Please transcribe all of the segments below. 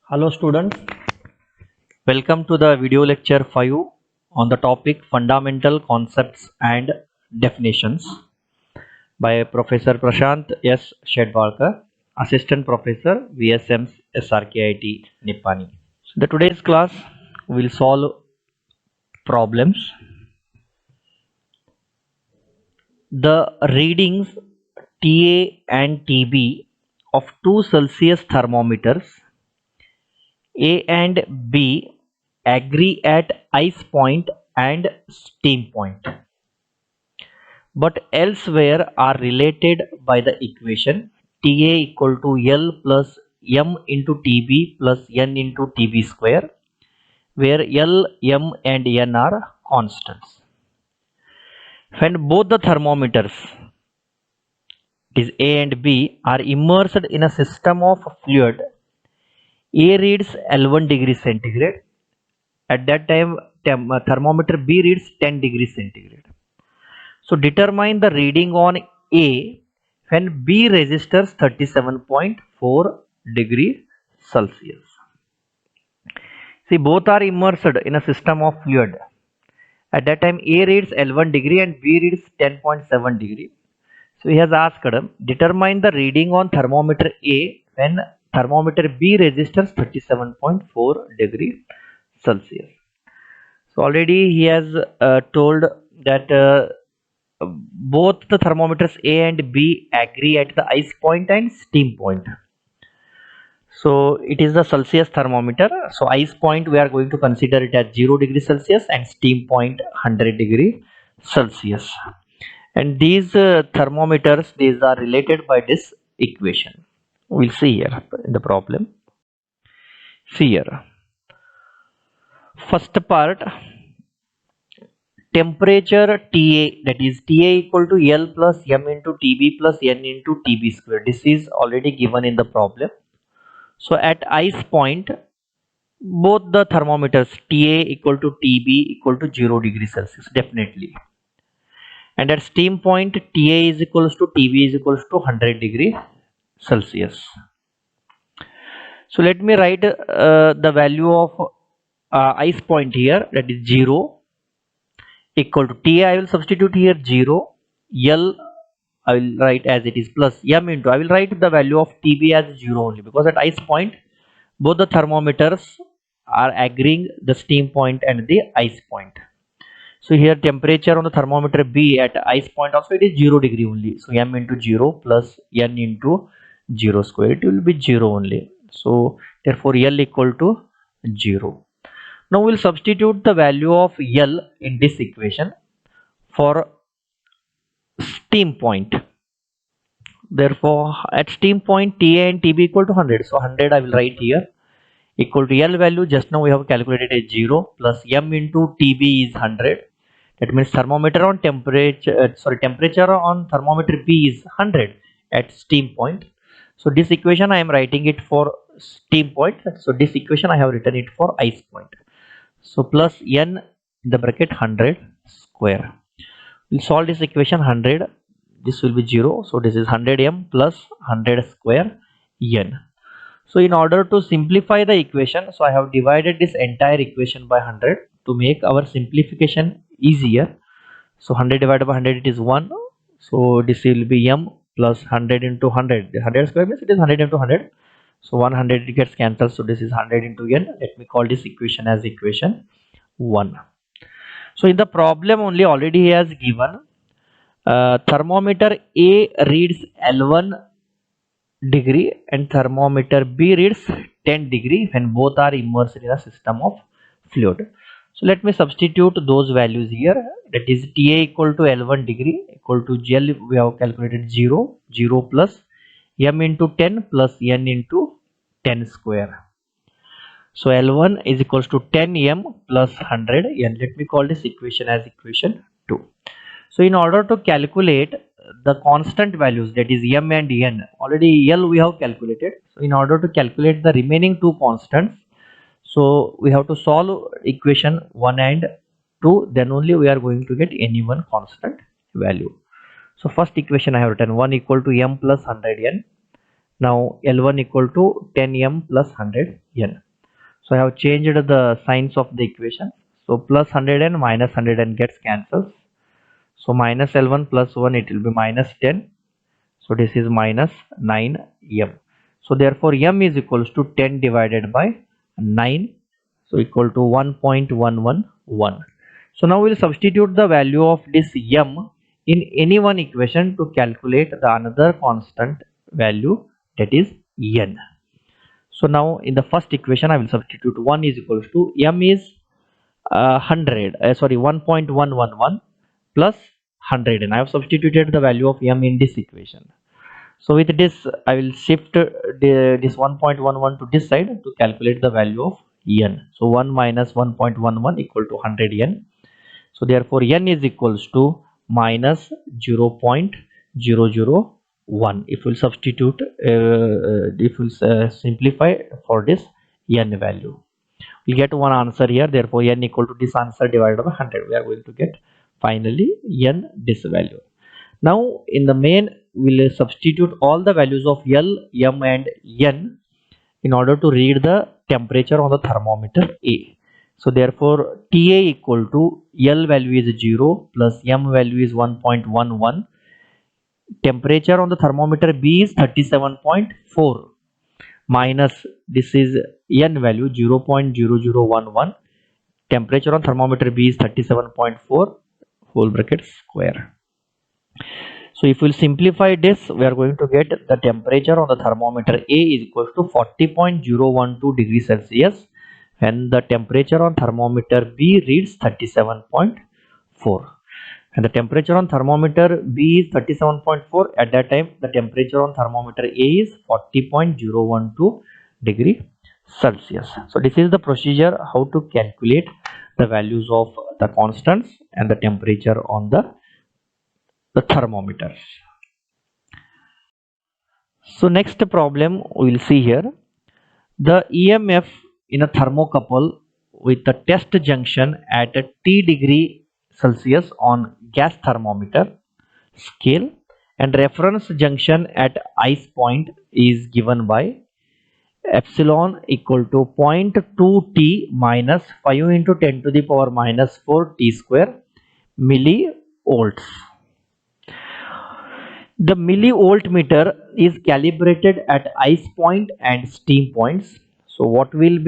Hello students, welcome to the video lecture 5 on the topic Fundamental Concepts and Definitions by Professor Prashant S. Shedvalkar, Assistant Professor VSM's SRKIT Nippani. So the today's class will solve problems. The readings TA and TB of two Celsius thermometers A and B agree at ice point and steam point, but elsewhere are related by the equation TA equal to L plus M into TB plus N into TB square, where L, M and N are constants. When both the thermometers, it is A and B, are immersed in a system of fluid, A reads L1 degree centigrade. At that time, thermometer B reads 10 degrees centigrade. So determine the reading on A when B registers 37.4 degree Celsius. See, both are immersed in a system of fluid. At that time, A reads L1 degree and B reads 10.7 degree. So he has asked, determine the reading on thermometer A when thermometer B registers 37.4 degree Celsius. So already he has told that both the thermometers A and B agree at the ice point and steam point. So it is the Celsius thermometer. So ice point we are going to consider it as 0 degree Celsius and steam point 100 degree Celsius. And these thermometers, these are related by this equation. We'll see here in the problem. See here. First part, temperature TA, that is TA equal to L plus M into TB plus N into TB square. This is already given in the problem. So at ice point, both the thermometers TA equal to TB equal to 0 degree Celsius, definitely. And at steam point, TA is equals to TB is equals to 100 degree Celsius. So let me write the value of ice point here, that is 0 equal to TA. I will substitute here 0, L I will write as it is plus M into, I will write the value of TB as 0 only, because at ice point both the thermometers are agreeing the steam point and the ice point. So here temperature on the thermometer B at ice point also it is 0 degree only. So M into 0 plus N into 0 square, it will be 0 only. So therefore L equal to 0. Now we'll substitute the value of L in this equation for steam point. Therefore at steam point TA and TB equal to 100. So 100 I will write here equal to L value just now we have calculated as 0 plus M into TB is 100. That means thermometer on temperature on thermometer B is 100 at steam point. So this equation I am writing it for steam point. So this equation I have written it for ice point. So plus N in the bracket 100 square. We'll solve this equation 100. This will be 0. So this is 100 M plus 100 square N. So in order to simplify the equation, so I have divided this entire equation by 100 to make our simplification easier. So 100 divided by 100 it is 1. So this will be M plus 100 into 100. The 100 square means it is 100 into 100. So 100 gets cancelled. So this is 100 into N. Let me call this equation as equation 1. So in the problem only already he has given thermometer A reads L1 degree and thermometer B reads 10 degree when both are immersed in a system of fluid. So let me substitute those values here. That is TA equal to L1 degree equal to L we have calculated 0 plus M into 10 plus N into 10 square. So L1 is equals to 10 M plus 100 N. Let me call this equation as equation 2. So in order to calculate the constant values, that is M and N, already L we have calculated. So in order to calculate the remaining two constants, so we have to solve equation 1 and 2, then only we are going to get any one constant value. So first equation I have written 1 equal to M plus 100 N. Now L1 equal to 10m plus 100 n. So I have changed the signs of the equation. So plus 100 n minus 100 n gets cancelled. So minus L1 plus 1, it will be minus 10. So this is minus 9m. So therefore m is equals to 10 divided by 9. So equal to 1.111. So now we'll substitute the value of this m in any one equation to calculate the another constant value, that is n. So now in the first equation I will substitute 1 is equals to m is 1.111 plus 100, and I have substituted the value of m in this equation. So with this I will shift this 1.11 to this side to calculate the value of n. So 1 minus 1.11 equal to 100 n. So therefore n is equals to minus 0.001. If we'll substitute, if we'll simplify for this n value, we get one answer here. Therefore n equal to this answer divided by 100. We are going to get finally n this value. Now in the main we'll substitute all the values of L, M and N in order to read the temperature on the thermometer A. So therefore TA equal to L value is 0 plus M value is 1.11. Temperature on the thermometer B is 37.4 minus this is N value 0.0011. Temperature on thermometer B is 37.4 whole bracket square. So if we'll simplify this, we are going to get the temperature on the thermometer A is equal to 40.012 degrees Celsius, and the temperature on thermometer B reads 37.4. And the temperature on thermometer B is 37.4. At that time, the temperature on thermometer A is 40.012 degree Celsius. So this is the procedure how to calculate the values of the constants and the temperature on the thermometers. So next problem we will see here, the EMF in a thermocouple with the test junction at a T degree Celsius on gas thermometer scale and reference junction at ice point is given by epsilon equal to 0.2 T minus 5 into 10 to the power minus 4 T square millivolts. The millivoltmeter is calibrated at ice point and steam points. So what will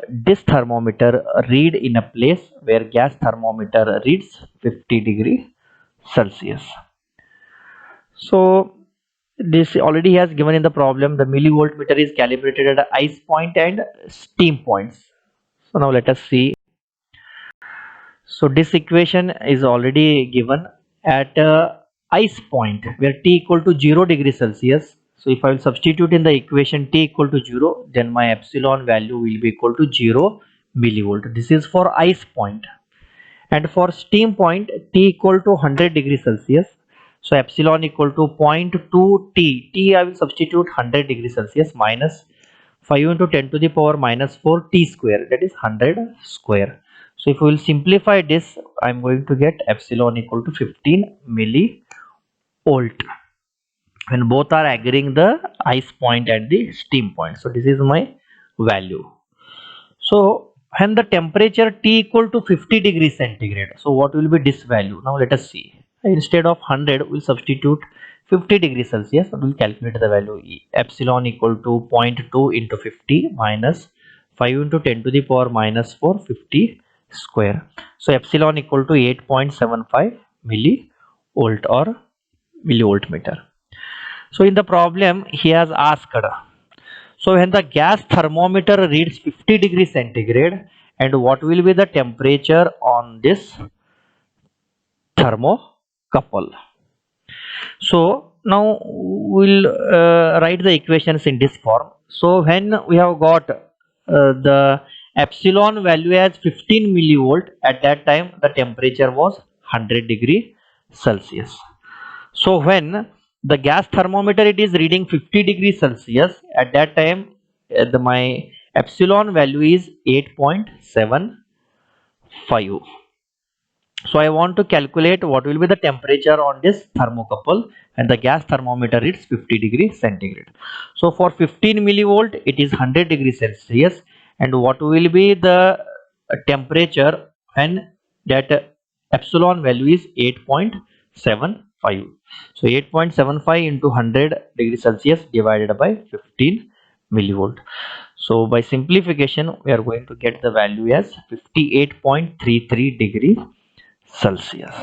this thermometer read in a place where gas thermometer reads 50 degree Celsius? So this already has given in the problem, the millivoltmeter is calibrated at ice point and steam points. So now let us see. So this equation is already given at ice point where T equal to 0 degree Celsius. So if I will substitute in the equation T equal to 0, then my epsilon value will be equal to 0 millivolt. This is for ice point. And for steam point, T equal to 100 degree Celsius. So epsilon equal to 0.2 T. T I will substitute 100 degree Celsius minus 5 into 10 to the power minus 4 T square, that is 100 square. So if we will simplify this, I am going to get epsilon equal to 15 millivolt, when both are agreeing the ice point and the steam point. So this is my value. So when the temperature T equal to 50 degrees centigrade, so what will be this value? Now let us see. Instead of 100, we'll substitute 50 degrees Celsius. So we'll calculate the value epsilon equal to 0.2 into 50 minus 5 into 10 to the power minus 4 50 square. So epsilon equal to 8.75 millivolt or millivoltmeter. So in the problem he has asked, so when the gas thermometer reads 50 degrees centigrade, and what will be the temperature on this thermocouple? So now we'll write the equations in this form. So when we have got the epsilon value as 15 millivolt, at that time the temperature was 100 degree Celsius. So when the gas thermometer it is reading 50 degrees Celsius, at that time my epsilon value is 8.75. So I want to calculate what will be the temperature on this thermocouple, and the gas thermometer is 50 degrees centigrade. So for 15 millivolt it is 100 degrees Celsius, and what will be the temperature, and that epsilon value is 8.75. So 8.75 into 100 degrees Celsius divided by 15 millivolt. So by simplification we are going to get the value as 58.33 degrees Celsius.